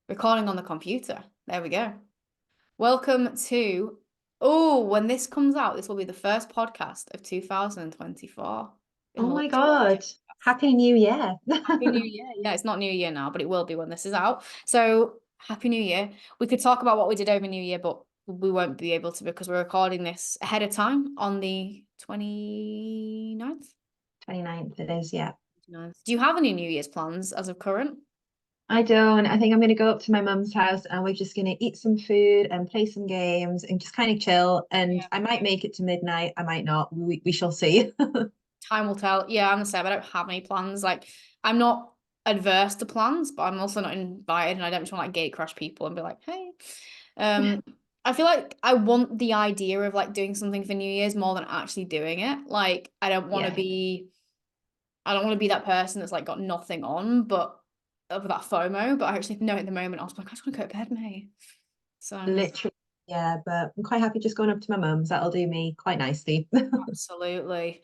Recording on the computer. There we go. Welcome to, oh, when this comes out, this will be the first podcast of 2024 in Oh the my list. God. Happy New Year. Happy New Year. Yeah, it's not New Year now, but it will be when this is out. So, Happy New Year. We could talk about what we did over New Year, but we won't be able to because we're recording this ahead of time on the 29th. 29th it is, yeah. Do you have any New Year's plans as of current? I don't. I think I'm going to go up to my mum's house and we're just going to eat some food and play some games and just kind of chill. And Yeah. I might make it to midnight. I might not. We shall see. Time will tell. Yeah, I'm the same. I don't have any plans. Like, I'm not adverse to plans, but I'm also not invited, and I don't just want to like gate crash people and be like, hey. Um, I feel like I want the idea of like doing something for New Year's more than actually doing it. Like, Yeah. I don't want to be that person that's like got nothing on, but with that FOMO. But I actually know at the moment I was like, I just want to go to bed, mate. So. Literally. Yeah, but I'm quite happy just going up to my mum's. That'll do me quite nicely. Absolutely.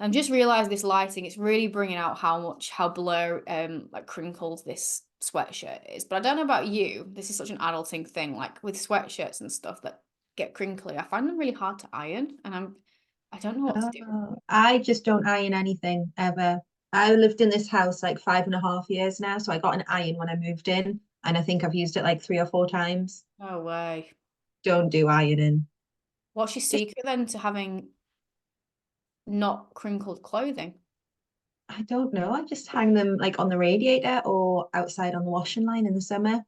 And just realized this lighting, it's really bringing out how blur like crinkled this sweatshirt is. But I don't know about you. This is such an adulting thing, like with sweatshirts and stuff that get crinkly. I find them really hard to iron and I don't know what to do. Oh, I just don't iron anything ever. I lived in this house like 5.5 years now, so I got an iron when I moved in, and I think I've used it like 3 or 4 times. No way. Don't do ironing. What's your Just secret then to having not crinkled clothing? I don't know. I just hang them like on the radiator or outside on the washing line in the summer.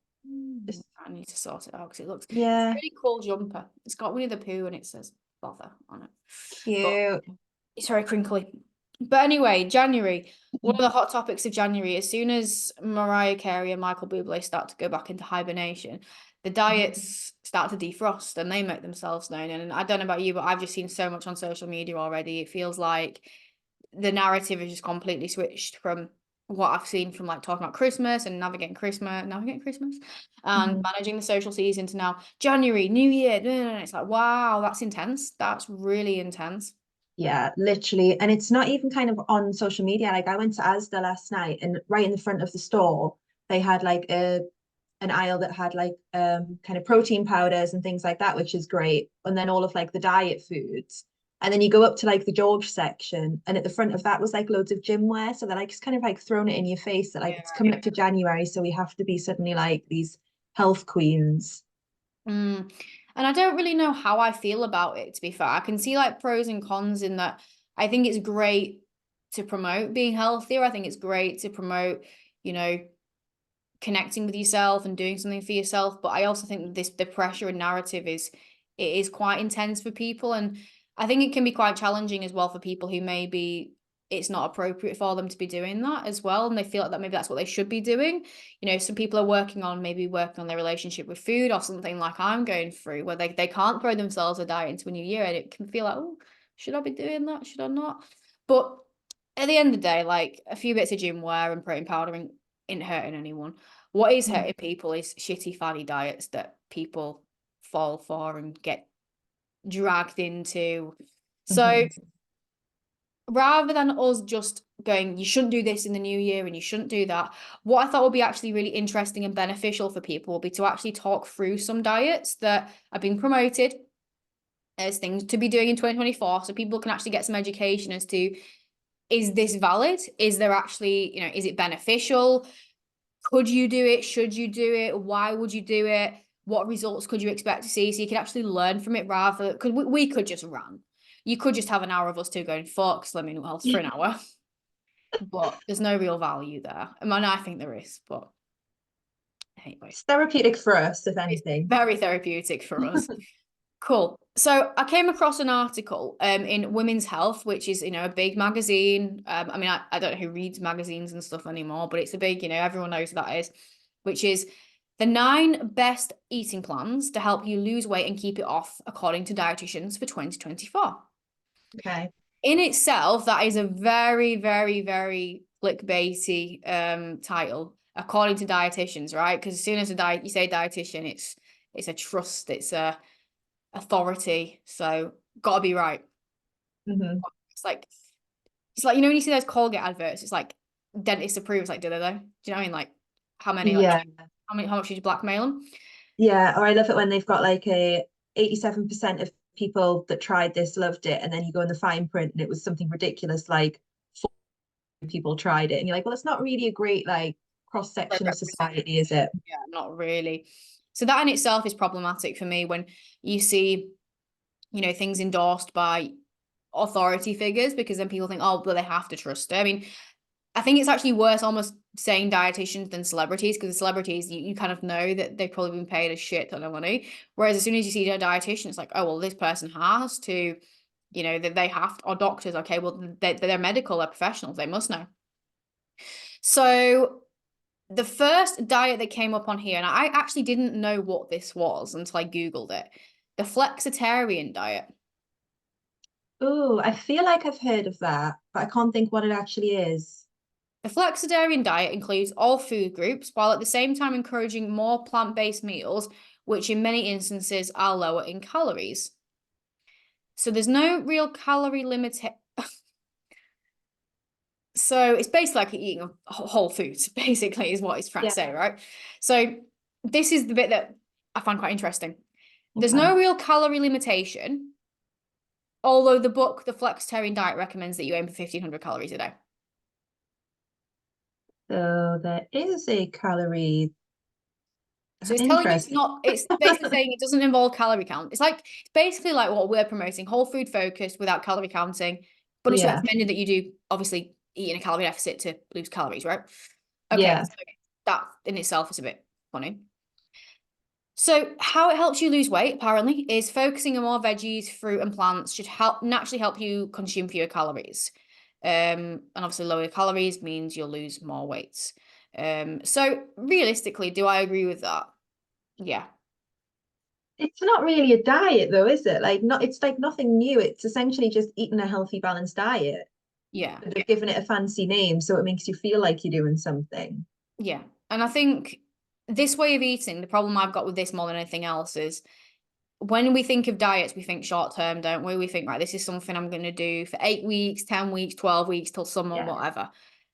Just I need to sort it out because it's a yeah, really cool jumper. It's got Winnie the Pooh and it says bother on it. But cute. it's very crinkly. But anyway, January, one of the hot topics of January, as soon as Mariah Carey and Michael Bublé start to go back into hibernation, the diets start to defrost and they make themselves known. And I don't know about you, but I've just seen so much on social media already. It feels like the narrative is just completely switched from what I've seen from like talking about Christmas and navigating Christmas and Mhm. managing the social season to now January, New Year. And it's like, wow, that's intense. That's really intense. Yeah, literally. And it's not even kind of on social media. Like I went to Asda last night and right in the front of the store, they had like an aisle that had like kind of protein powders and things like that, which is great. And then all of like the diet foods. And then you go up to like the George section, and at the front of that was like loads of gym wear. So they're like it's kind of like thrown it in your face that like it's Yeah. coming up to January, so we have to be suddenly like these health queens. Mm. And I don't really know how I feel about it, to be fair. I can see like pros and cons in that I think it's great to promote being healthier. I think it's great to promote, you know, connecting with yourself and doing something for yourself. But I also think the pressure and narrative it is quite intense for people. And I think it can be quite challenging as well for people who maybe it's not appropriate for them to be doing that as well. And they feel like that maybe that's what they should be doing. You know, some people are working on their relationship with food or something like I'm going through where they can't throw themselves a diet into a new year and it can feel like, oh, should I be doing that? Should I not? But at the end of the day, like a few bits of gym wear and protein powdering isn't hurting anyone. What is Mm. hurting people is shitty fatty diets that people fall for and get dragged into. So Mhm. rather than us just going, you shouldn't do this in the new year and you shouldn't do that, what I thought would be actually really interesting and beneficial for people would be to actually talk through some diets that are being promoted as things to be doing in 2024 so people can actually get some education as to is this valid? Is there actually, is it beneficial? Could you do it? Should you do it? Why would you do it? What results could you expect to see? So you can actually learn from it rather, because we could just run. You could just have an hour of us two going, fuck Slimming Wells for an hour, but there's no real value there. I mean, I think there is, but anyway, It's therapeutic for us, if it's anything. very therapeutic for us. Cool. So I came across an article in Women's Health, which is, a big magazine. I mean, I don't know who reads magazines and stuff anymore, but it's a big, everyone knows who that is, which is the 9 best eating plans to help you lose weight and keep it off, according to dietitians for 2024. Okay. In itself, that is a very, very, very clickbaity title, according to dietitians, right? Because as soon as you say dietitian, it's a trust, it's a authority, so gotta be right. Hmm. It's like when you see those Colgate adverts, it's like dentist approved. It's like, do they though? Do you know what I mean? Like how many like Yeah. how much did you blackmail them? Yeah, or I love it when they've got like a 87% of people that tried this loved it, and then you go in the fine print and it was something ridiculous like 4 people tried it, and you're like, well, it's not really a great like cross section of society, is it? Yeah, not really. So that in itself is problematic for me when you see, things endorsed by authority figures, because then people think, oh, but they have to trust it. I mean, I think it's actually worse almost saying dietitians than celebrities, because the celebrities, you kind of know that they've probably been paid a shit ton of money. Whereas as soon as you see a dietitian, it's like, oh, well, this person has to, that they have to, or doctors, okay, well, they're medical, they're professionals, they must know. So the first diet that came up on here, and I actually didn't know what this was until I Googled it, the flexitarian diet. Oh, I feel like I've heard of that, but I can't think what it actually is. The flexitarian diet includes all food groups while at the same time encouraging more plant-based meals, which in many instances are lower in calories. So there's no real calorie limit. So it's basically like eating whole foods, basically, is what it's trying to say, Yeah. right? So this is the bit that I find quite interesting. There's Okay. no real calorie limitation, although the book, The Flexitarian Diet, recommends that you aim for 1,500 calories a day. So there is a calorie. So it's telling you it's Interesting. not, it's basically saying it doesn't involve calorie count. It's basically like what we're promoting, whole food focused without calorie counting, but it's Yeah. recommended that you do obviously eat in a calorie deficit to lose calories, right? Okay, Yeah. so that in itself is a bit funny. So how it helps you lose weight, apparently, is focusing on more veggies, fruit, and plants should naturally help you consume fewer calories. And obviously lower calories means you'll lose more weight. So realistically, do I agree with that? Yeah. It's not really a diet though, is it? Like not it's like nothing new. It's essentially just eating a healthy, balanced diet. Yeah. But they've given it a fancy name, so it makes you feel like you're doing something. Yeah. And I think this way of eating, the problem I've got with this more than anything else is when we think of diets, we think short term, don't we? We think, right, this is something I'm going to do for 8 weeks, 10 weeks, 12 weeks till summer, Yeah. whatever.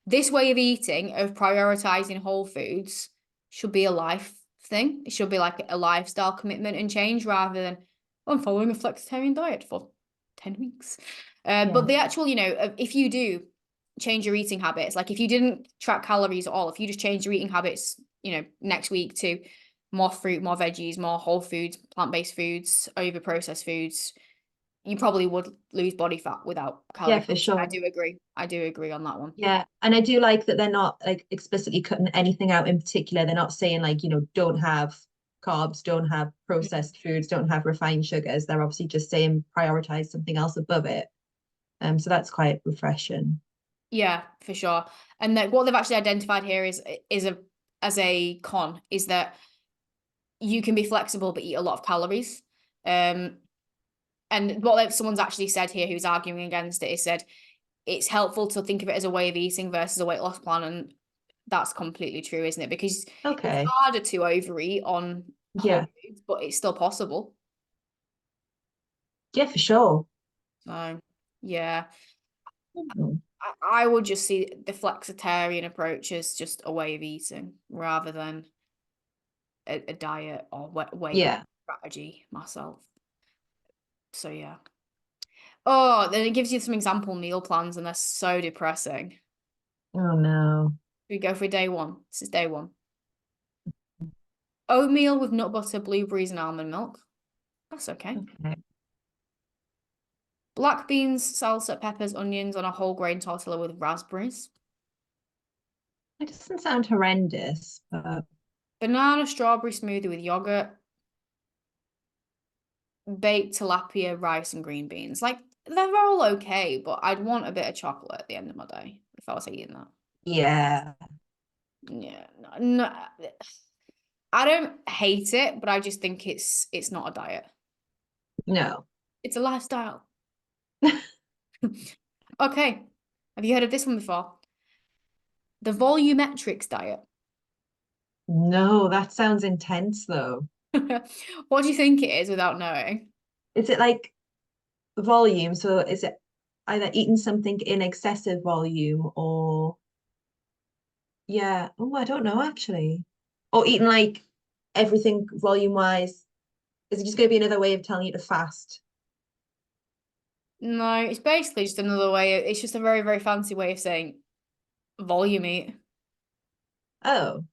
This way of eating, of prioritizing whole foods, should be a life thing. It should be like a lifestyle commitment and change rather than, "Oh, I'm following a flexitarian diet for 10 weeks." But Yeah. the actual, if you do change your eating habits, like if you didn't track calories at all, if you just change your eating habits, next week to more fruit, more veggies, more whole foods, plant-based foods, over processed foods, you probably would lose body fat without Yeah, calorie for counting. I sure. do agree. I do agree on that one. Yeah. And I do like that they're not like explicitly cutting anything out in particular. They're not saying like, don't have carbs, don't have processed foods, don't have refined sugars. They're obviously just saying prioritize something else above it. So that's quite refreshing. Yeah, for sure. And that what they've actually identified here is a as a con is that you can be flexible but eat a lot of calories. Um, and what someone's actually said here who's arguing against it is said it's helpful to think of it as a way of eating versus a weight loss plan, and that's completely true, isn't it? Because it's Okay. harder to overeat on whole Yeah. foods, but it's still possible. Yeah, for sure. So, yeah, Mhm. I would just see the flexitarian approach as just a way of eating rather than a diet or weight Yeah. strategy myself. So, yeah. Oh, then it gives you some example meal plans, and they're so depressing. Oh no. We go for day one. This is day one. Oatmeal with nut butter, blueberries, and almond milk. That's okay. Okay. Black beans, salsa, peppers, onions on a whole grain tortilla with raspberries. It doesn't sound horrendous, but Banana strawberry smoothie with yogurt. Baked tilapia, rice, and green beans. Like, they're all okay, but I'd want a bit of chocolate at the end of my day if I was eating that. yeah. Yeah, no, I don't hate it, but I just think it's not a diet. No. It's a lifestyle. Okay. Have you heard of this one before? The volumetrics diet. No, that sounds intense though. What do you think it is without knowing? Is it like volume? So is it either eating something in excessive volume or yeah. Oh, I don't know actually. Or eating like everything volume wise? Is it just going to be another way of telling you to fast? No, it's basically just another way. It's just a very, very fancy way of saying volume eat. Oh,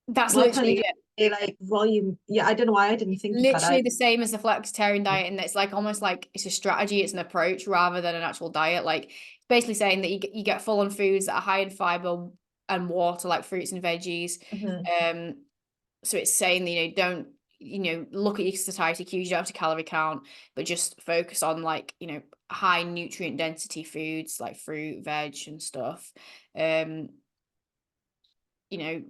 That's why can't you literally just it. say like volume? Yeah, I don't know why I didn't think of that. Literally the same as the flexitarian diet, and it's like almost like it's a strategy, it's an approach rather than an actual diet. Like it's basically saying that you get full on foods that are high in fiber and water, like fruits and veggies. Mhm. Um, so it's saying that don't look at your satiety cues, you don't have to calorie count, but just focus on like high nutrient density foods like fruit, veg, and stuff. Um, you know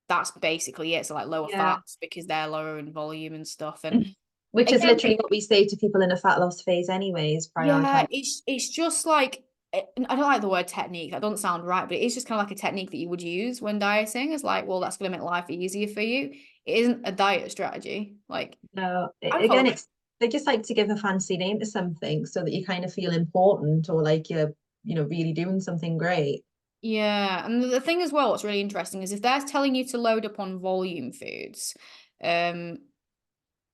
that's basically it. So like lower Yeah. fats because they're lower in volume and stuff. And Mhm. Which is again, literally what we say to people in a fat loss phase anyways, yeah, prioritize. it's just like I don't like the word technique. That doesn't sound right, but it's just kind of like a technique that you would use when dieting. It's like, well, that's going to make life easier for you. It isn't a diet strategy. Like No, I again, follow. it's they just like to give a fancy name to something so that you kind of feel important or like you're, really doing something great. Yeah, and the thing as well, what's really interesting is if they're telling you to load up on volume foods, um,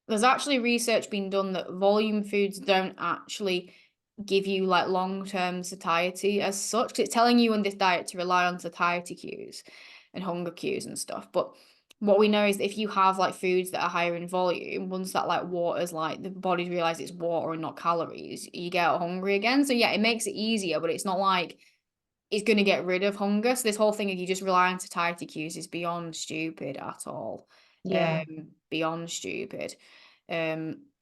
there's actually research being done that volume foods don't actually give you like long-term satiety as such, 'cause it's telling you on this diet to rely on satiety cues and hunger cues and stuff. But what we know is that if you have like foods that are higher in volume, once that like water's like the body realizes it's water and not calories, you get hungry again. So yeah, it makes it easier, but it's not like it's going to get rid of hunger. So this whole thing of you just rely on satiety cues is beyond stupid at all. Yeah. Beyond stupid.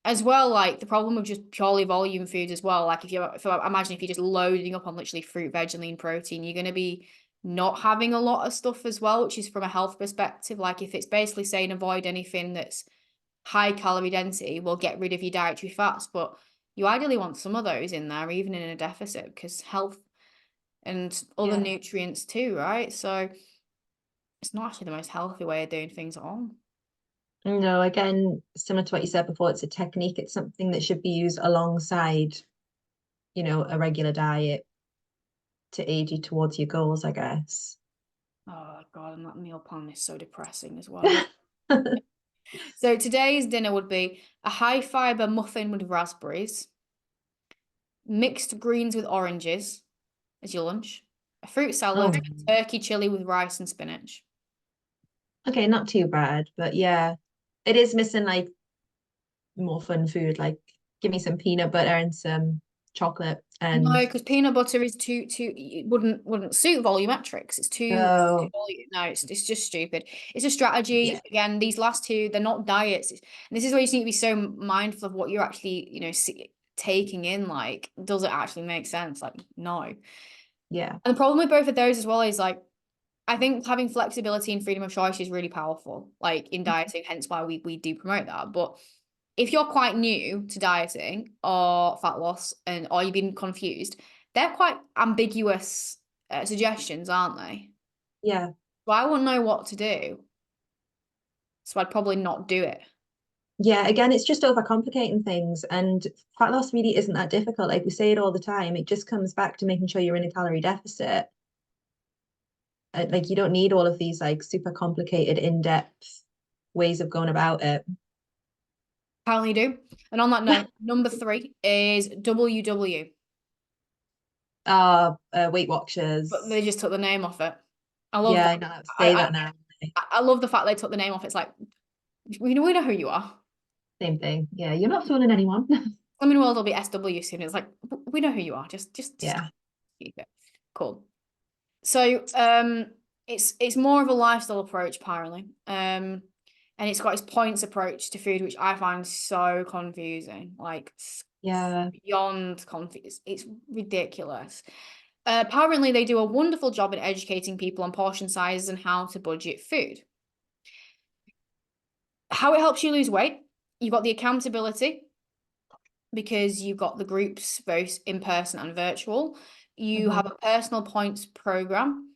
As well, like the problem with just purely volume food as well. Like if I imagine if you're just loading up on literally fruit, veg, and lean protein, you're going to be not having a lot of stuff as well, which is from a health perspective. Like if it's basically saying avoid anything that's high calorie density, will get rid of your dietary fats, but you ideally want some of those in there, even in a deficit, because health and other Yeah. nutrients too, right? So it's not actually the most healthy way of doing things at all. No, again, similar to what you said before, it's a technique. It's something that should be used alongside, a regular diet to aid you towards your goals, I guess. Oh God, and that meal plan is so depressing as well. So today's dinner would be a high fiber muffin with raspberries, mixed greens with oranges as your lunch, a fruit salad, Oh, a turkey chili with rice and spinach. okay, not too bad, but yeah, it is missing like more fun food. Like, give me some peanut butter and some chocolate, No, and because peanut butter is too it wouldn't suit volumetrics. It's too no, volume. No, it's just stupid. It's a strategy. yeah, Again, these last two, they're not diets. And this is where you just need to be so mindful of what you're actually, taking in. Like, does it actually make sense? Like, no. And yeah, the problem with both of those as well is like, I think having flexibility and freedom of choice is really powerful, like in dieting, hence why we do promote that. But if you're quite new to dieting or fat loss or you've been confused, they're quite ambiguous suggestions, aren't they? yeah. So I wouldn't know what to do. So I'd probably not do it. Yeah, again, it's just overcomplicating things, and fat loss really isn't that difficult. Like we say it all the time, it just comes back to making sure you're in a calorie deficit. Like you don't need all of these like super complicated, in-depth ways of going about it. Apparently you do. And on that note, number three is WW, Weight but Watchers. they just took the name off it. I love Yeah, that. I know how to say that now. I love the fact they took the name off. It's like we know who you are. Same thing. Yeah, you're not fooling anyone. Slimming World will be SW soon. It's like we know who you are. Just Yeah, keep it. Cool. So it's more of a lifestyle approach apparently. And it's got its points approach to food, which I find so confusing. Like yeah, beyond confused. It's ridiculous. Apparently they do a wonderful job at educating people on portion sizes and how to budget food. How it helps you lose weight. You've got the accountability because you've got the groups both in person and virtual. You hmm have a personal points program,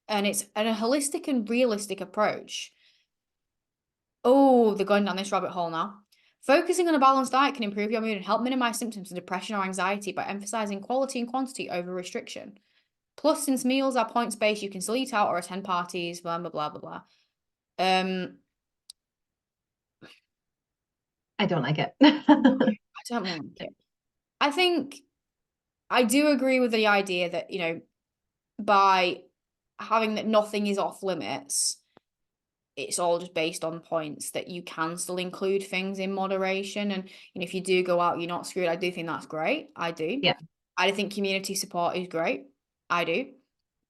and it's a holistic and realistic approach. Oh, they're going down this rabbit hole now. Focusing on a balanced diet can improve your mood and help minimize symptoms of depression or anxiety by emphasizing quality and quantity over restriction. Plus, since meals are points based, you can still eat out or attend parties, blah, blah, blah, blah, blah. Um, I don't like it. no, I don't like it. I think I do agree with the idea that, by having that nothing is off limits, it's all just based on points that you can still include things in moderation. And if you do go out, you're not screwed. I do think that's great. I do. Yeah, I think community support is great. I do.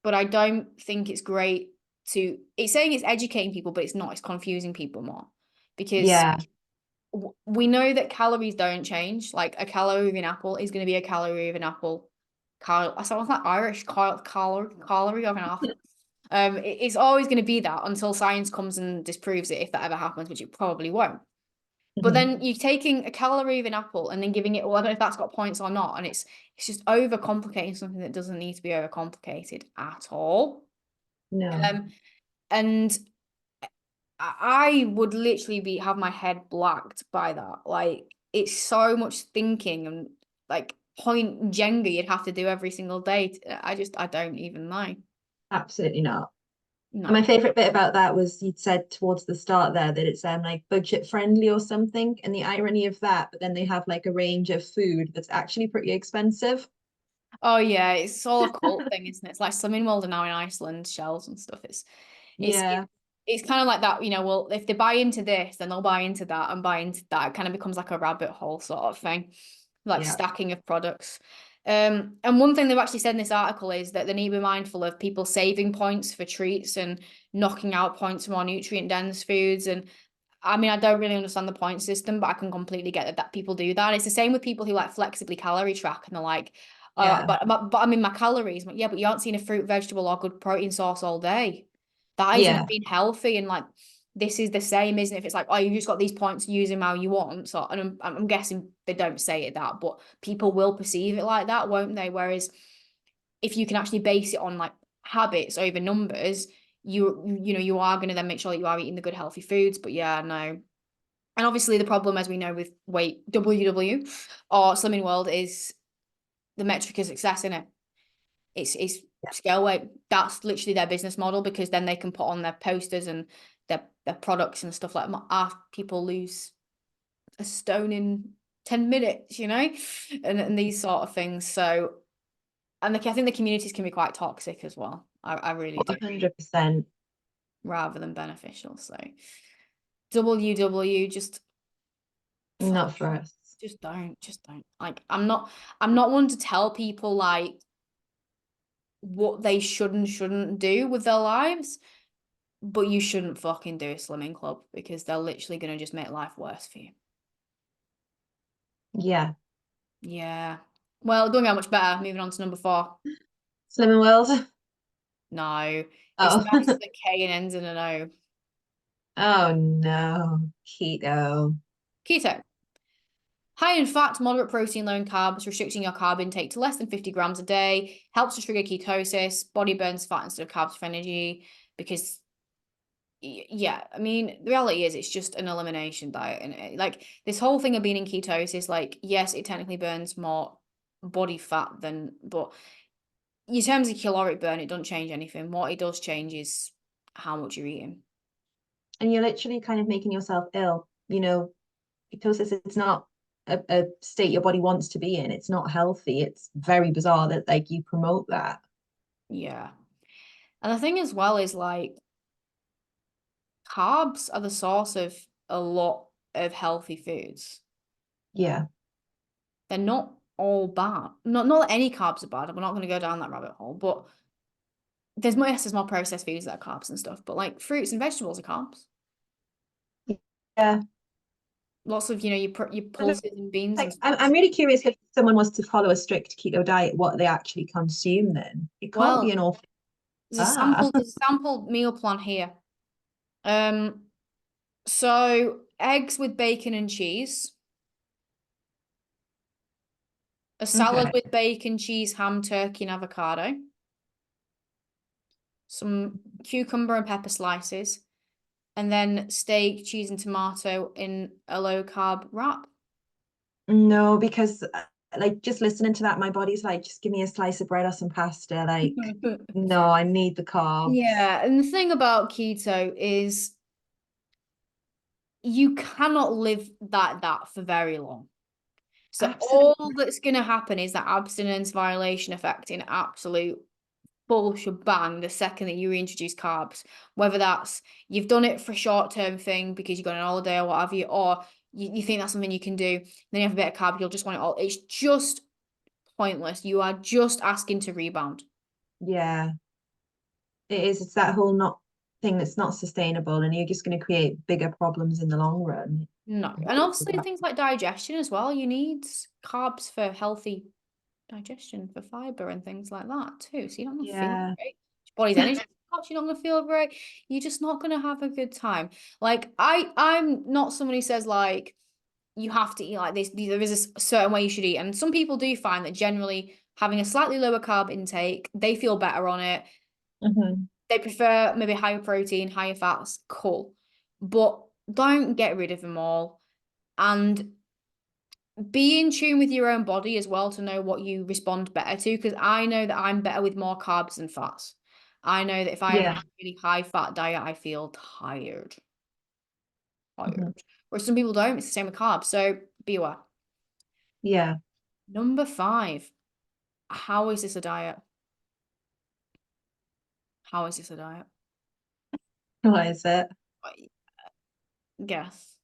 But I don't think it's great it's saying it's educating people, but it's not. It's confusing people more because yeah, we know that calories don't change. Like a calorie of an apple is going to be a calorie of an apple. I sound like Irish. Calorie of an apple. It's always going to be that until science comes and disproves it, if that ever happens, which it probably won't. But mhm. then you're taking a calorie of an apple and then giving it, well, I don't know if that's got points or not, and it's just overcomplicating something that doesn't need to be overcomplicated at all. No, And I would literally have my head blacked by that. Like it's so much thinking and like point Jenga you'd have to do every single day. I don't even know. absolutely not. And my No. favorite bit about that was you'd said towards the start there that it's like budget friendly or something, and the irony of that, but then they have like a range of food that's actually pretty expensive. Oh yeah, it's all a cult thing, isn't it? It's like Slimming World are now in Iceland, shells and stuff. It's Yeah, it's kind of like that, well, if they buy into this, then they'll buy into that and buy into that. It kind of becomes like a rabbit hole sort of thing, like yeah, stacking of products. And one thing they've actually said in this article is that they need to be mindful of people saving points for treats and knocking out points for more nutrient dense foods. And I mean, I don't really understand the point system, but I can completely get that people do that. It's the same with people who like flexibly calorie track and they're like, yeah, but I'm in my calories. I'm like, yeah, but you aren't seeing a fruit, vegetable, or good protein source all day. That isn't yeah. being healthy. And like, this is the same, isn't it? If it's like, oh, you've just got these points, use them how you want. So, and I'm guessing they don't say it that, but people will perceive it like that, won't they? Whereas if you can actually base it on like habits over numbers, you are going to then make sure that you are eating the good healthy foods. But yeah, no. And obviously the problem, as we know, with weight WW or Slimming World is the metric of success in it. It's scale weight. That's literally their business model, because then they can put on their posters and their products and stuff like that. People lose a stone in 10 minutes, and these sort of things. So, and I think the communities can be quite toxic as well. I really do, 100%. rather than beneficial. So WW, just fuck, Not for us. just don't. Like I'm not one to tell people like what they should and shouldn't do with their lives, but you shouldn't fucking do a slimming club, because they're literally gonna just make life worse for you. Yeah. Yeah. Well, it don't get much better. Moving on to number 4. Slimming World. No, it Oh. starts with a K and ends in an O. Oh no. Keto. Keto. High in fat, moderate protein, low in carbs, restricting your carb intake to less than 50 grams a day, helps to trigger ketosis. Body burns fat instead of carbs for energy, because yeah, I mean, the reality is it's just an elimination diet. And like this whole thing of being in ketosis, like, yes, it technically burns more body fat but in terms of caloric burn, it doesn't change anything. What it does change is how much you're eating. And you're literally kind of making yourself ill. Ketosis, it's not a state your body wants to be in. It's not healthy. It's very bizarre that like you promote that. Yeah. And the thing as well is like carbs are the source of a lot of healthy foods. Yeah. They're not all bad. Not that any carbs are bad. We're not going to go down that rabbit hole, but there's more processed foods that are carbs and stuff, but like fruits and vegetables are carbs. Yeah. Lots of, your pulses and beans and Like, stuff. I'm really curious if someone was to follow a strict keto diet, what they actually consume then. It can't be Well, an awful there's a bar. sample, there's a sample meal plan here. Um, so eggs with bacon and cheese, a salad Okay. with bacon, cheese, ham, turkey, and avocado, some cucumber and pepper slices, and then steak, cheese, and tomato in a low carb wrap. No, because like just listening to that, my body's like, just give me a slice of bread or some pasta. Like, no, I need the carbs. Yeah, and the thing about keto is you cannot live that for very long. So all Absolutely. that's going to happen is that abstinence violation effect in absolute full shebang the second that you reintroduce carbs. Whether that's you've done it for a short-term thing because you've got an holiday or what have you, or you think that's something you can do, then you have a bit of carb, you'll just want it all. It's just pointless. You are just asking to rebound. Yeah, it is. It's that whole not thing that's not sustainable, and you're just going to create bigger problems in the long run. No. And Completely obviously right. things like digestion as well. You need carbs for healthy digestion, for fiber and things like that too. So you're not gonna feel Yeah. great. Your body's energy, you're not gonna feel great. You're just not gonna have a good time. Like I'm not someone who says like you have to eat like this. There is a certain way you should eat, and some people do find that generally having a slightly lower carb intake, they feel better on it. Hmm. They prefer maybe higher protein, higher fats. Cool, but don't get rid of them all. And be in tune with your own body as well to know what you respond better to. Because I know that I'm better with more carbs than fats. I know that if I have a Yeah. really high fat diet, I feel Hmm. tired. Whereas some people don't. It's the same with carbs. So be aware. Yeah. Number five. How is this a diet? How is this a diet? What is it? I guess.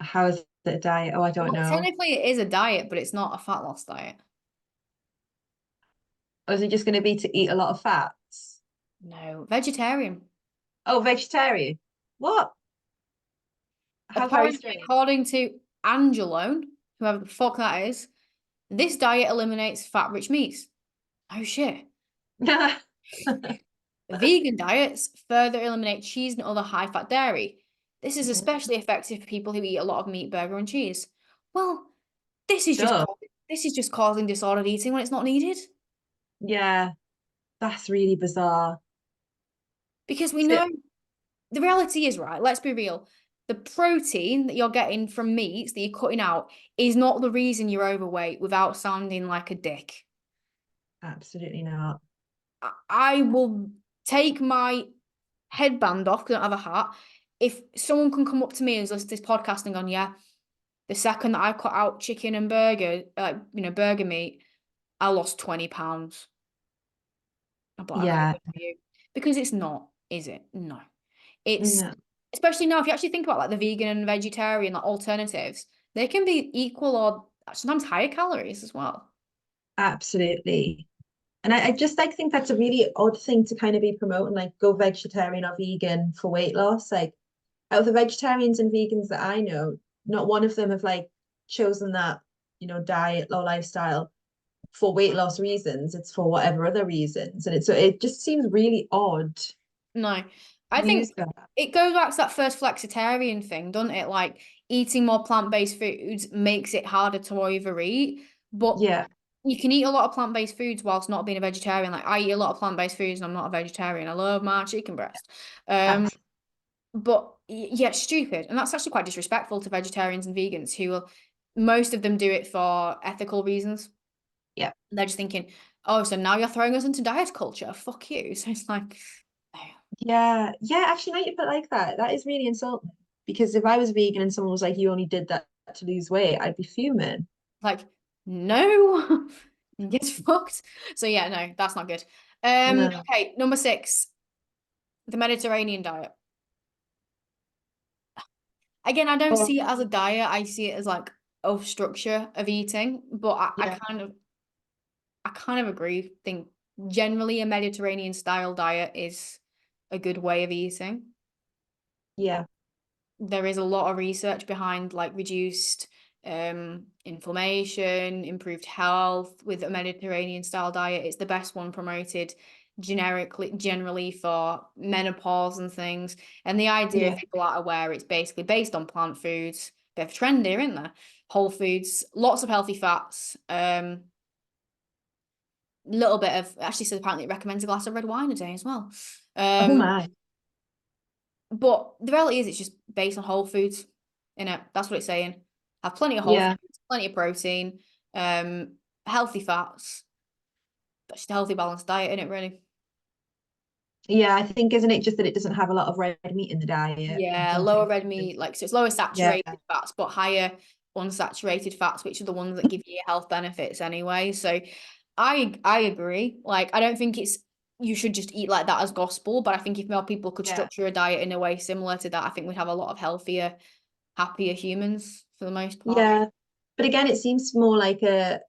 How is it a diet? Oh, I don't Well, know. technically it is a diet, but it's not a fat loss diet. Or is it just going to be to eat a lot of fats? No, vegetarian. Oh, vegetarian. What? How very Apparently, strange. according to Angelone, whoever the fuck that is, this diet eliminates fat-rich meats. Oh shit. Vegan diets further eliminate cheese and other high-fat dairy. This is Mhm. especially effective for people who eat a lot of meat, burger, and cheese. Well, Duh. this is just causing disordered eating when it's not needed. Yeah, that's really bizarre. Because we So, know the reality is, right, let's be real. The protein that you're getting from meats that you're cutting out is not the reason you're overweight without sounding like a dick. absolutely not. I will take my headband off because I don't have a hat. If someone can come up to me and listen to this podcast and gone, yeah, the second that I cut out chicken and burger, like burger meat, I lost 20 pounds. I'm like, okay, Yeah. good for you. Because it's not, is it? No. It's No, especially now if you actually think about like the vegan and vegetarian like alternatives, they can be equal or sometimes higher calories as well. absolutely. And I just like think that's a really odd thing to kind of be promoting, like go vegetarian or vegan for weight loss. Like out of the vegetarians and vegans that I know, not one of them have like chosen that, diet or lifestyle for weight loss reasons. It's for whatever other reasons. And it just seems really odd to No, I think use that. it goes back to that first flexitarian thing, doesn't it? Like eating more plant-based foods makes it harder to overeat, but Yeah, you can eat a lot of plant-based foods whilst not being a vegetarian. Like I eat a lot of plant-based foods and I'm not a vegetarian. I love my chicken breast. Um, absolutely. but yeah, stupid. And that's actually quite disrespectful to vegetarians and vegans who will, most of them do it for ethical reasons. Yeah. They're just thinking, oh, so now you're throwing us into diet culture. Fuck you. So it's like, Yeah. Yeah. Actually, now you put it like that, that is really insulting. Because if I was vegan and someone was like, you only did that to lose weight, I'd be fuming. like, no, get fucked. So yeah, no, that's not good. No. Okay, number six, the Mediterranean diet. Again, I don't Oh, see it as a diet. I see it as like a structure of eating, but yeah. I kind of agree. Think generally a Mediterranean style diet is a good way of eating. Yeah. There is a lot of research behind like reduced inflammation, improved health with a Mediterranean style diet. It's the best one promoted generally for menopause and things. And the idea, if Yeah. people aren't aware, it's basically based on plant foods. Bit of trend here, isn't there? Whole foods, lots of healthy fats, little bit of actually says apparently it recommends a glass of red wine a day as well. Oh Um, my. but the reality is it's just based on whole foods in it. That's what it's saying. Have plenty of whole Yeah. foods, plenty of protein, healthy fats. That's just a healthy balanced diet in it, really. Yeah, I think isn't it just that it doesn't have a lot of red meat in the diet? I Yeah, don't lower think. red meat, like so it's lower Yeah, saturated fats, but higher unsaturated fats, which are the ones that give you health benefits anyway. So I agree. Like I don't think it's you should just eat like that as gospel, but I think if more people could yeah, structure a diet in a way similar to that, I think we'd have a lot of healthier, happier humans for the most part. yeah. But again, it seems more like a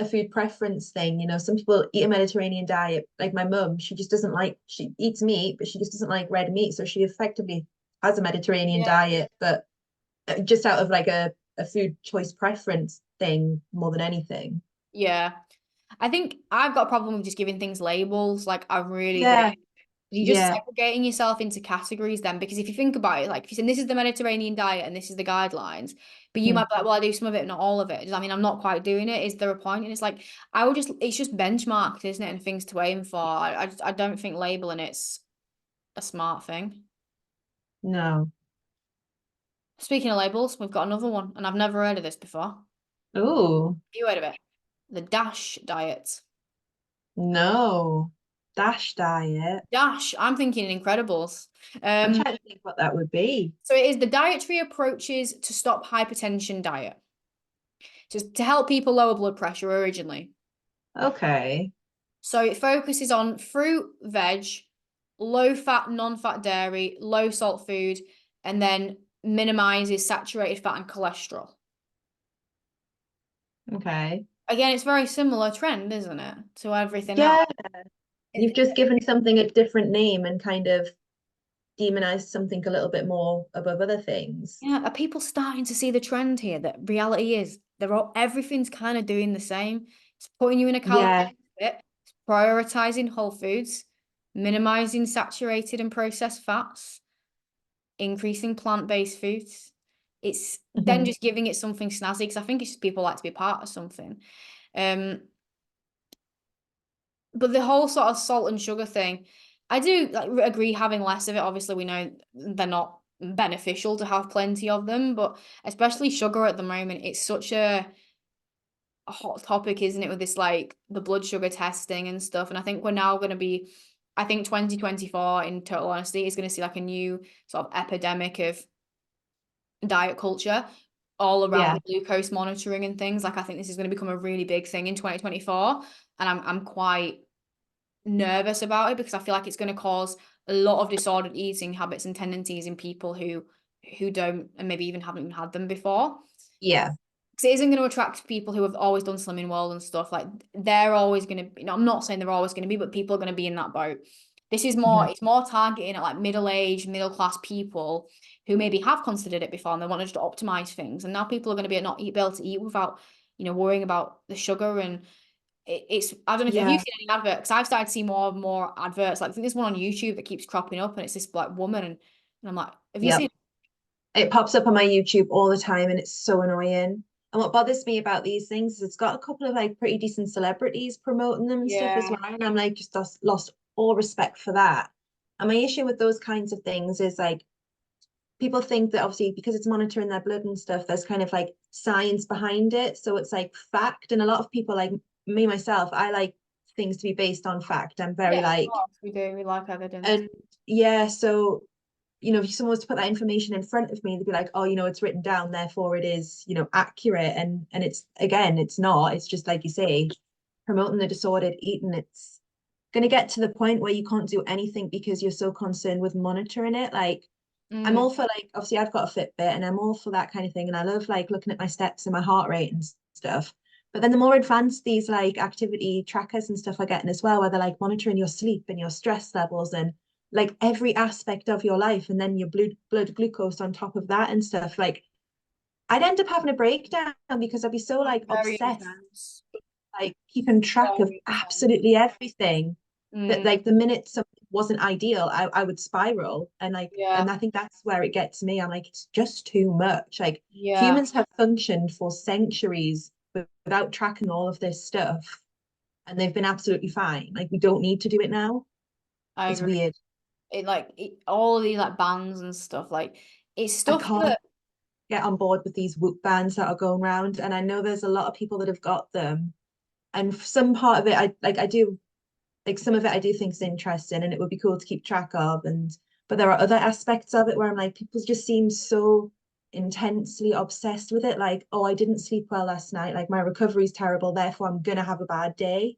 food preference thing. You know, some people eat a Mediterranean diet. Like my mum, she just doesn't like, she eats meat, but she just doesn't like red meat. So she effectively has a Mediterranean Yeah. diet, but just out of like a food choice preference thing more than anything. Yeah. I think I've got a problem with just giving things labels. Like I really do. Yeah, You're just yeah. segregating yourself into categories then, because if you think about it, like if you say this is the Mediterranean diet and this is the guidelines, but you Hmm. might be like, well, I do some of it, not all of it. Does that mean I'm not quite doing it? Is there a point? And it's like I would just it's just benchmarked, isn't it? And things to aim for. I don't think labeling it's a smart thing. No. Speaking of labels, we've got another one, and I've never heard of this before. Have Oh, you heard of it? The Dash diet. no. Dash diet. Dash, I'm thinking Incredibles. I'm Um, trying to think what that would be. so it is the dietary approaches to stop hypertension diet. Just to help people lower blood pressure originally. Okay. So it focuses on fruit, veg, low fat, non-fat dairy, low salt food, and then minimizes saturated fat and cholesterol. Okay. Again, it's very similar trend, isn't it, to everything else? Yeah. You've It- just given something a different name and kind of demonized something a little bit more above other things. yeah, are people starting to see the trend here that reality is they're all everything's kind of doing the same? It's putting you in a calorie Yeah. deficit, it's prioritizing whole foods, minimizing saturated and processed fats, increasing plant-based foods. It's then Hmm. just giving it something snazzy because I think it's just people like to be part of something. Um, but the whole sort of salt and sugar thing, I do like, agree having less of it. Obviously, we know they're not beneficial to have plenty of them, but especially sugar at the moment, it's such a hot topic, isn't it, with this like the blood sugar testing and stuff. And I think we're now going to be, I think 2024, in total honesty, is going to see like a new sort of epidemic of diet culture all around Yeah. the glucose monitoring and things. Like I think this is going to become a really big thing in 2024, and I'm quite nervous about it because I feel like it's going to cause a lot of disordered eating habits and tendencies in people who don't and maybe even haven't even had them before. Yeah. Because it isn't going to attract people who have always done Slimming World and stuff. Like they're always going to be, I'm not saying they're always going to be, but people are going to be in that boat. This is more, Hmm. it's more targeting at like middle-aged, middle-class people who maybe have considered it before and they want to just optimize things. And now people are going to be able to eat without, worrying about the sugar and it's I don't know if have you Yeah. seen any adverts? Because I've started to see more and more adverts. Like I think there's one on YouTube that keeps cropping up and it's this black woman and I'm like, have you Yep. seen it? It pops up on my YouTube all the time and it's so annoying. And what bothers me about these things is it's got a couple of like pretty decent celebrities promoting them and stuff as Yeah. well. And I'm like just lost all respect for that. And my issue with those kinds of things is like people think that obviously because it's monitoring their blood and stuff, there's kind of like science behind it. So it's like fact. And a lot of people like me myself, I like things to be based on fact. I'm very Yeah, of like, course we do. We like evidence. and yeah, so if someone was to put that information in front of me, they'd be like, oh, it's written down, therefore it is, accurate. And it's again, it's not. It's just like you say, promoting the disordered eating. It's going to get to the point where you can't do anything because you're so concerned with monitoring it. Like I'm Mm, all for like obviously I've got a Fitbit and I'm all for that kind of thing. And I love like looking at my steps and my heart rate and stuff. But then the more advanced these like activity trackers and stuff are getting as well, where they're like monitoring your sleep and your stress levels and like every aspect of your life, and then your blood glucose on top of that and stuff. Like I'd end up having a breakdown because I'd be so like very obsessed, intense. like keeping track of Very intense. absolutely everything that Mm, like the minute something wasn't ideal, I would spiral. And like, yeah. and I think that's where it gets me. I'm like, it's just too much. Like Yeah. humans have functioned for centuries without tracking all of this stuff, and they've been absolutely fine. Like we don't need to do it now. I It's agree. weird. All of these like bans and stuff, like it's I stuff can't that get on board with these whoop bands that are going around. And I know there's a lot of people that have got them. And some part of it, I do. like some of it I do think is interesting and it would be cool to keep track of. And but there are other aspects of it where I'm like, people just seem so intensely obsessed with it. Like, oh, I didn't sleep well last night. Like my recovery's terrible, therefore I'm gonna have a bad day.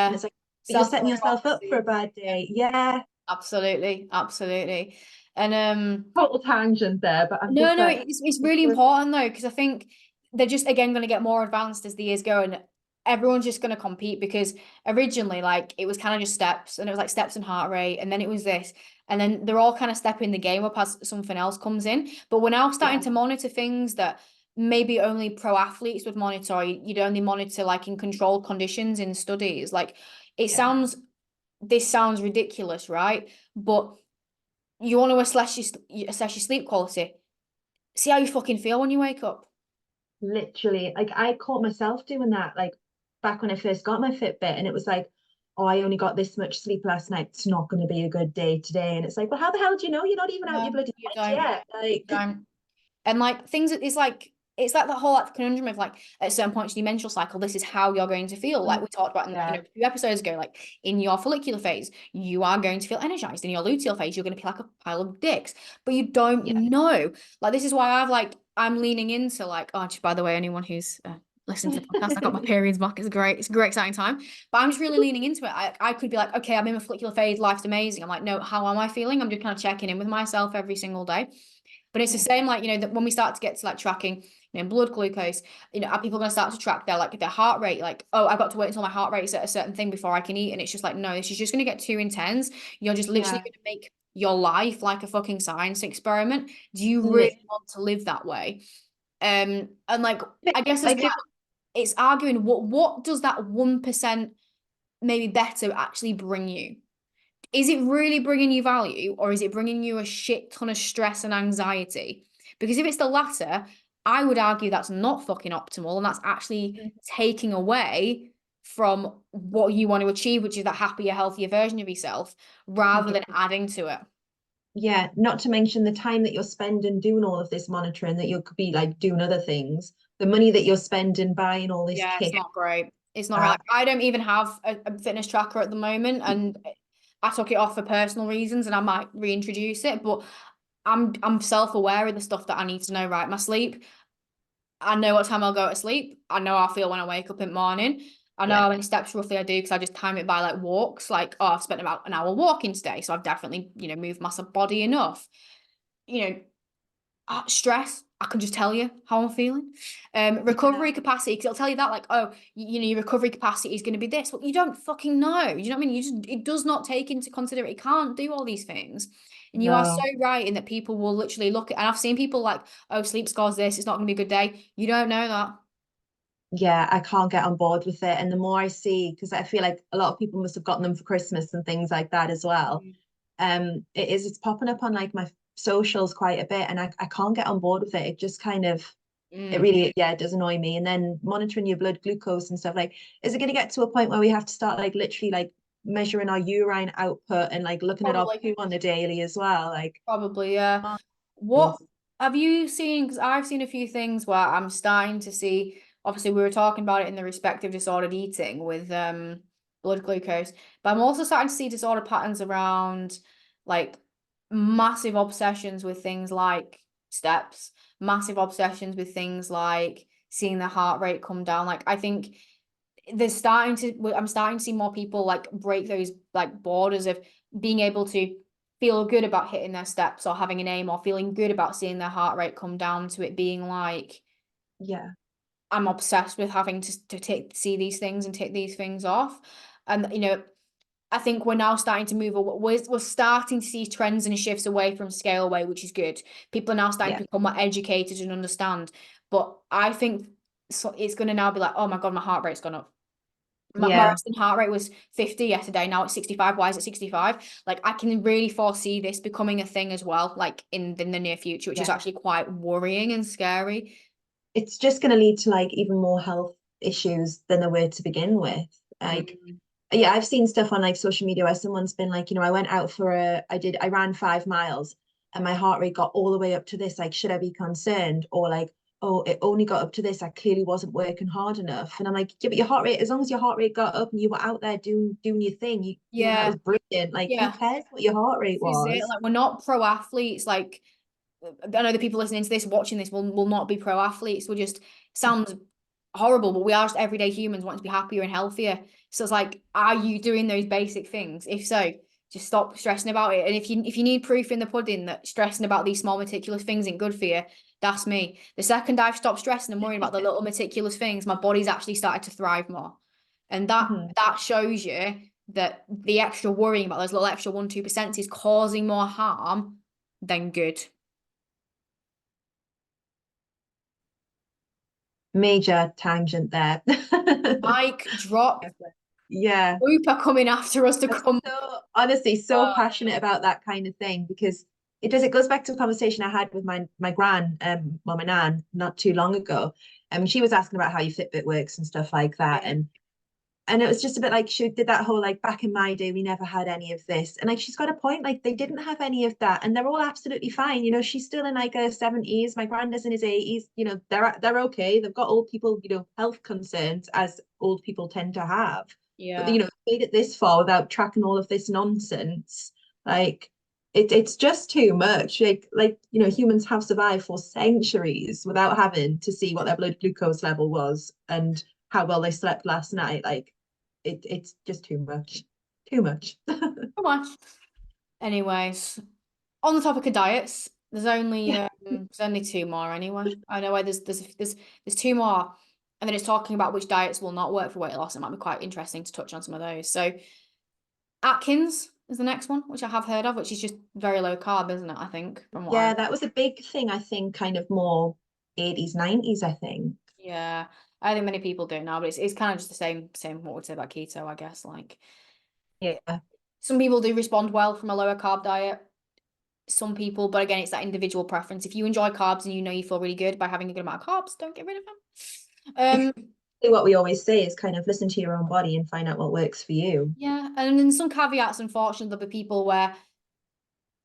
And Yeah. it's like, but you're setting yourself up for a Self-prophecy. bad day. Yeah. Absolutely, absolutely. And Total tangent there, but I'm no, just no, like, it's it's really just, important though, because I think they're just again going to get more advanced as the years go, and everyone's just going to compete because originally, like, it was kind of just steps, and it was like steps and heart rate, and then it was this, and then they're all kind of stepping the game up as something else comes in. But we're now starting yeah, to monitor things that maybe only pro athletes would monitor. Or you'd only monitor like in controlled conditions in studies. Like, it yeah, sounds this sounds ridiculous, right? But you want to assess your sleep quality. See how you fucking feel when you wake up. literally. Like I caught myself doing that, like back when I first got my Fitbit, and it was like, oh, I only got this much sleep last night. It's not going to be a good day today. And it's like, well, how the hell do you know? You're not even out your No, bloody you bed don't. yet. You Like, don't. And like things it's like that whole like conundrum of like at certain points in your menstrual cycle, this is how you're going to feel. Like we talked about in, yeah, a few episodes ago, like in your follicular phase, you are going to feel energized. In your luteal phase, you're going to feel like a pile of dicks. But you don't yeah. know. Like this is why I'm leaning into like, oh, just by the way, anyone who's listening to the podcast, I got my periods back. It's great. It's a great exciting time. But I'm just really leaning into it. I could be like, okay, I'm in my follicular phase, life's amazing. I'm like, no, how am I feeling? I'm just kind of checking in with myself every single day. But it's the Yeah, same, like, that when we start to get to like tracking, blood glucose, are people going to start to track their heart rate? Like, oh, I've got to wait until my heart rate is at a certain thing before I can eat. And it's just like, no, this is just going to get too intense. You're just literally yeah. going to make your life like a fucking science experiment. Do you really Lit- want to live that way? And like, I guess as like well, if it's arguing what does that 1% maybe better actually bring you? Is it really bringing you value or is it bringing you a shit ton of stress and anxiety? Because if it's the latter, I would argue that's not fucking optimal and that's actually taking away from what you want to achieve, which is that happier, healthier version of yourself, rather than 100%. adding to it. Yeah, not to mention the time that you're spending doing all of this monitoring, that you could be like doing other things, the money that you're spending buying all this Yeah, it's kit. not great. It's not great. Uh, Like, I don't even have a fitness tracker at the moment, and I took it off for personal reasons, and I might reintroduce it. But I'm self-aware of the stuff that I need to know. Right, my sleep. I know what time I'll go to sleep. I know how I feel when I wake up in the morning. I know yeah, how many steps roughly I do because I just time it by like walks. Like, oh, I've spent about an hour walking today, so I've definitely moved my body enough. You know, stress. I can just tell you how I'm feeling. yeah, Recovery capacity, because it'll tell you that, like, oh, your recovery capacity is going to be this. Well, you don't fucking know. You know what I mean? It does not take into consideration. It can't do all these things. And you are so no. right in that people will literally look at, and I've seen people like, oh, sleep scores this. It's not going to be a good day. You don't know that. Yeah, I can't get on board with it. And the more I see, because I feel like a lot of people must have gotten them for Christmas and things like that as well. Mm. It's popping up on like my socials quite a bit, and I can't get on board with it. It just kind of it Mm. really, yeah, it does annoy me. And then monitoring your blood glucose and stuff, like, is it going to get to a point where we have to start like literally like measuring our urine output and like looking at our Probably. poo on the daily as well? Like, Probably, yeah. oh, What have you seen? Because I've seen a few things where I'm starting to see. Obviously, we were talking about it in the respective disordered eating with blood glucose, but I'm also starting to see disorder patterns around like massive obsessions with things like steps, massive obsessions with things like seeing the heart rate come down. Like I think I'm starting to see more people like break those like borders of being able to feel good about hitting their steps or having an aim or feeling good about seeing their heart rate come down to it being like yeah, I'm obsessed with having to see these things and take these things off. And I think we're now starting to move away. We're starting to see trends and shifts away from scale away, which is good. People are now starting yeah, to become more educated and understand. But I think it's going to now be like, oh my God, my heart rate's gone up. My yeah, resting heart rate was 50 yesterday. Now it's 65. Why is it 65? Like I can really foresee this becoming a thing as well, like in the near future, which is yeah. actually quite worrying and scary. It's just going to lead to like even more health issues than there were to begin with. Like, Mm, yeah, I've seen stuff on like social media where someone's been like, I went out for I ran 5 miles and my heart rate got all the way up to this. Like, should I be concerned? Or like, oh, it only got up to this, I clearly wasn't working hard enough. And I'm like, yeah, but your heart rate, as long as your heart rate got up and you were out there doing your thing, that Yeah, was brilliant. Like, who yeah. cares what your heart rate This is it. was? Like we're not pro athletes. Like I know the people listening to this, watching this, will not be pro athletes. We're just sounds horrible, but we are just everyday humans wanting to be happier and healthier. So it's like, are you doing those basic things? If so, just stop stressing about it. And if you need proof in the pudding that stressing about these small meticulous things ain't good for you, that's me. The second I've stopped stressing and worrying about the little meticulous things, my body's actually started to thrive more. And Mhm. that shows you that the extra worrying about those little extra 1-2% is causing more harm than good. Major tangent there. Mic drop. Yeah. Whooper coming after us to I'm come. so honestly so Uh, passionate about that kind of thing because it goes back to a conversation I had with my gran, well, my nan, not too long ago. She was asking about how your Fitbit works and stuff like that. yeah, And it was just a bit like she did that whole like back in my day we never had any of this, and like she's got a point, like they didn't have any of that and they're all absolutely fine. She's still in like her 70s, my granddad's in his 80s. They're okay, they've got old people, health concerns as old people tend to have, but yeah. made it this far without tracking all of this nonsense. Like it's just too much. Humans have survived for centuries without having to see what their blood glucose level was and how well they slept last night. Like it's just too much. Too much. Too much. Anyways, on the topic of diets, Yeah. there's only two more anyway. I know where there's two more, and then it's talking about which diets will not work for weight loss. It might be quite interesting to touch on some of those. So Atkins is the next one, which I have heard of, which is just very low carb, isn't it? I think from what I Yeah, that was a big thing, I think, kind of more 80s, 90s, I think. yeah, I think many people do now, but it's kind of just the same what we'd say about keto, I guess. Like Yeah. some people do respond well from a lower carb diet. Some people, but again, it's that individual preference. If you enjoy carbs and you know you feel really good by having a good amount of carbs, don't get rid of them. What we always say is kind of listen to your own body and find out what works for you. Yeah, and then some caveats, unfortunately, there'll be people where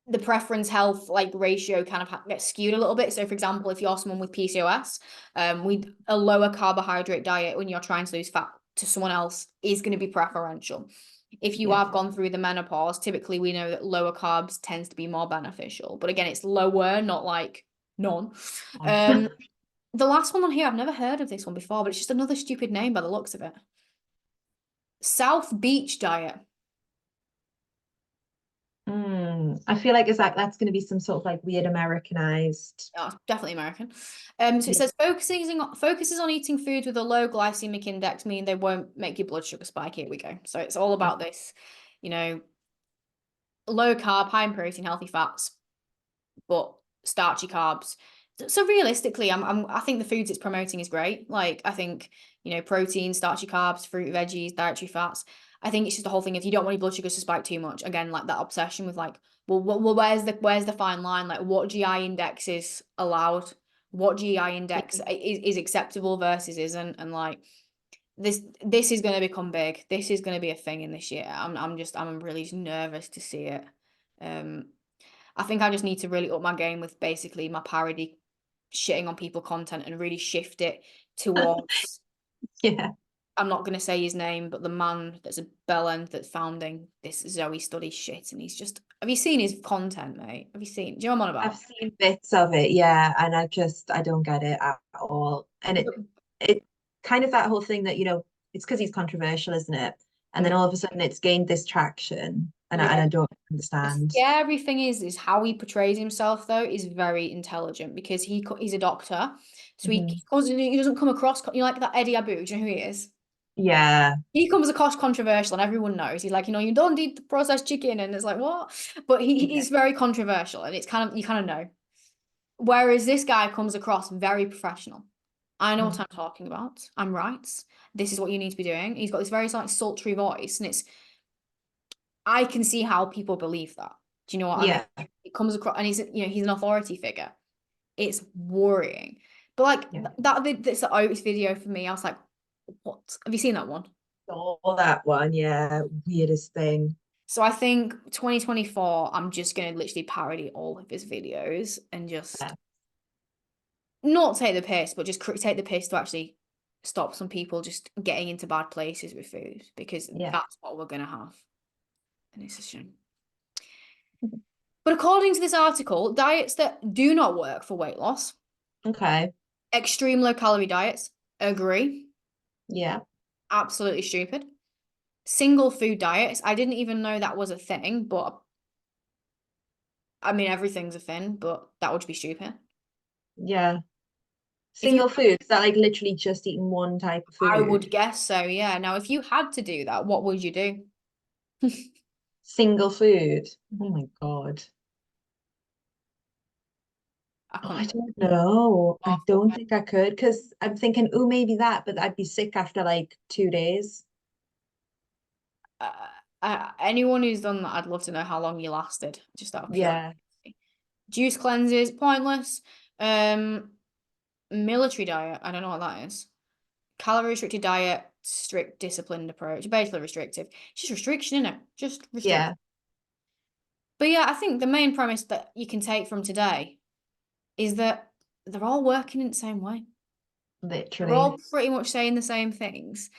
the preference health like ratio kind of gets skewed a little bit. So, for example, if you're someone with PCOS, with a lower carbohydrate diet when you're trying to lose fat to someone else is going to be preferential. If you Yeah. have gone through the menopause, typically we know that lower carbs tends to be more beneficial. But again, it's lower, not like none. Um, the last one on here, I've never heard of this one before, but it's just another stupid name by the looks of it. South Beach diet. I feel like that's going to be some sort of like weird Americanized. Oh, definitely American. So it Yeah. says focuses on eating foods with a low glycemic index, meaning they won't make your blood sugar spike. Here we go. So it's all about this, you know, low carb, high in protein, healthy fats, but starchy carbs. So realistically, I think the foods it's promoting is great. Like I think, protein, starchy carbs, fruit, veggies, dietary fats. I think it's just the whole thing. If you don't want your blood sugars to spike too much, again, like that obsession with like, well, where's the fine line? Like what GI index is allowed? What GI index is acceptable versus isn't? And like this is going to become big. This is going to be a thing in this year. I'm really just nervous to see it. Um, I think I just need to really up my game with basically my parody shitting on people content and really shift it towards Yeah. I'm not gonna say his name, but the man that's a bell end that's founding this Zoe study shit, and he's just have you seen his content, mate? Have you seen? Do you know what I'm on I've about? seen bits of it, yeah, and I don't get it at all. And it kind of that whole thing that, it's because he's controversial, isn't it? And then Mm, all of a sudden it's gained this traction and yeah. I don't The understand. scary thing is how he portrays himself though is very intelligent because he's a doctor, so Mhm. he doesn't come across like that Eddie Abu. Do you know who he is? Yeah. He comes across controversial and everyone knows. He's like, you don't eat the processed chicken. And it's like, what? But Yeah. he's very controversial and you kind of know. Whereas this guy comes across very professional. I know what Mhm. I'm talking about. I'm right. This is what you need to be doing. He's got this very like sultry voice, and I can see how people believe that. Do you know what I mean? Yeah. It comes across, and he's an authority figure. It's worrying. But like Yeah. that's the Oates video for me. I was like, what? Have you seen that one? All that one, yeah. Weirdest thing. So I think 2024, I'm just gonna literally parody all of his videos and just Yeah. not take the piss, but just take the piss to actually stop some people just getting into bad places with food, because Yeah. that's what we're going to have. And it's a shame. But according to this article, diets that do not work for weight loss, Okay. extreme low calorie diets, agree, Yeah. absolutely stupid. Single food diets, I didn't even know that was a thing, but I mean, everything's a thing, but that would be stupid. Yeah. If you, Single food, is that like literally just eating one type of I food? would guess so, yeah. Now, if you had to do that, what would you do? Single food. Oh my God. I Oh, couldn't. I don't know. I don't think I could because I'm thinking, oh, maybe that, but I'd be sick after like 2 days. Uh, Anyone who's done that, I'd love to know how long you lasted, just out of pure Yeah. curiosity. Juice cleanses, pointless. Um, Military diet, I don't know what that is. Calorie restricted diet, strict disciplined approach, basically restrictive. It's just restriction, isn't it? Just restrict. Yeah. But yeah, I think the main premise that you can take from today is that they're all working in the same way. They're all Literally. pretty much saying the same things.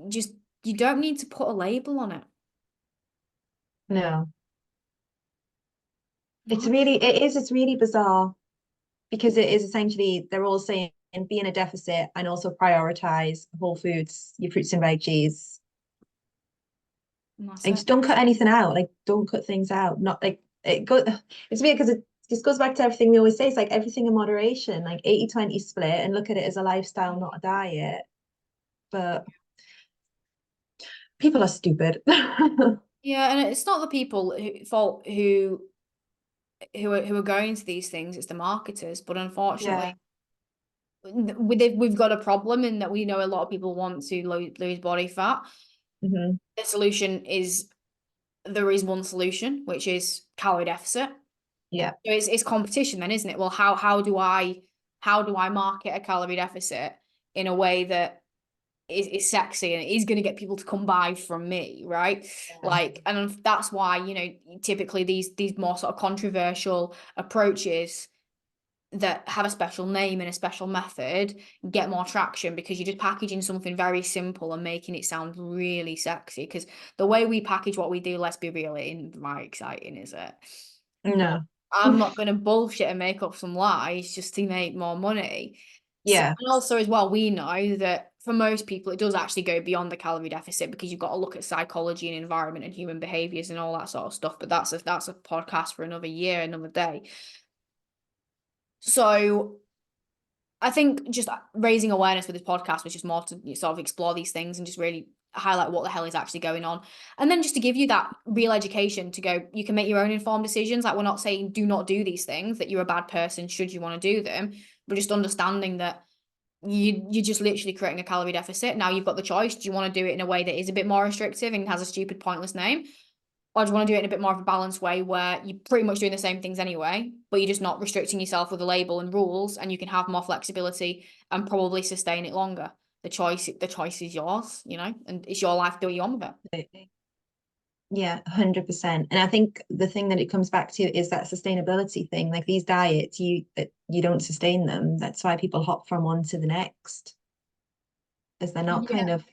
Just you don't need to put a label on it. No. What? It's really bizarre because it is essentially, they're all saying be in a deficit and also prioritize whole foods, your fruits and veggies. And that's And it. just don't cut anything out. Like, don't cut things out. Not like it go it's weird because it just goes back to everything we always say. It's like everything in moderation, like 80-20 split, and look at it as a lifestyle, not a diet. But people are stupid. Yeah, and it's not the people fault who are going to these things, it's the marketers. But Yeah. unfortunately, we've got a problem in that we know a lot of people want to lose body fat. Hmm. The solution is there is one solution, which is calorie deficit. Yeah. So it's competition then, isn't it? Well, how do I market a calorie deficit in a way that is sexy and is going to get people to come buy from me, right? Yeah. Like, and that's why, typically these more sort of controversial approaches that have a special name and a special method get more traction, because you're just packaging something very simple and making it sound really sexy. Because the way we package what we do, let's be real, it isn't very exciting, is it? But No. I'm not going to bullshit and make up some lies just to make more money. So, Yeah. and also as well, we know that for most people, it does actually go beyond the calorie deficit, because you've got to look at psychology and environment and human behaviors and all that sort of stuff. But that's a podcast for another year, another day. So I think just raising awareness with this podcast was just more to sort of explore these things and just really highlight what the hell is actually going on. And then just to give you that real education to go, you can make your own informed decisions. Like, we're not saying do not do these things, that you're a bad person should you want to do them, but just understanding that you're just literally creating a calorie deficit. Now you've got the choice. Do you want to do it in a way that is a bit more restrictive and has a stupid, pointless name? Or do you want to do it in a bit more of a balanced way where you're pretty much doing the same things anyway, but you're just not restricting yourself with a label and rules, and you can have more flexibility and probably sustain it longer. The choice is yours, and it's your life. Do what you want with it. Absolutely. Yeah, 100%. And I think the thing that it comes back to is that sustainability thing. Like these diets, you don't sustain them. That's why people hop from one to the next, as they're not Yeah. kind of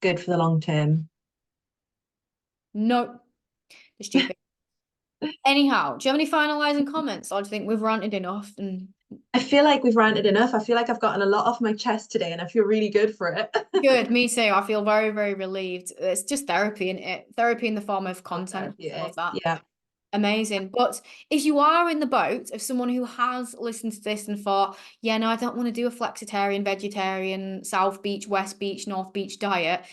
good for the long term. No, it's stupid. Anyhow, do you have any finalizing comments, or do you think we've ranted enough? And I feel like we've ranted enough. I feel like I've gotten a lot off my chest today and I feel really good for it. good, me too. I feel very, very relieved. It's just therapy, and it therapy in the form of So content. Love therapeutic. that. Yeah. Amazing. But if you are in the boat of someone who has listened to this and thought, yeah, no, I don't want to do a flexitarian, vegetarian, South Beach, West Beach, North Beach diet,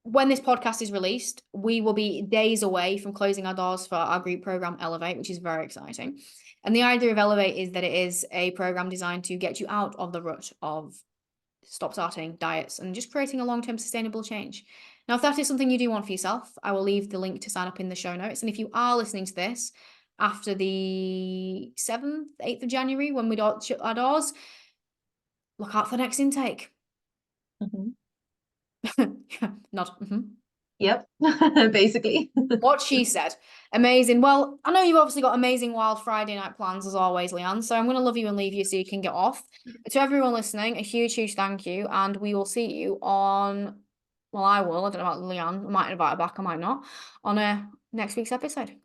when this podcast is released, we will be days away from closing our doors for our group program Elevate, which is very exciting. And the idea of Elevate is that it is a program designed to get you out of the rut of stop starting diets and just creating a long-term sustainable change. Now, if that is something you do want for yourself, I will leave the link to sign up in the show notes. And if you are listening to this after the 7th, 8th of January, when we shut our doors, look out for the next intake. Mhm. Not. Yep, basically. What she said. Amazing. Well, I know you've obviously got amazing wild Friday night plans as always, Leanne. So I'm going to love you and leave you so you can get off. To everyone listening, a huge, huge thank you. And we will see you on, well, I will. I don't know about Leanne. I might invite her back. I might not. On next week's episode.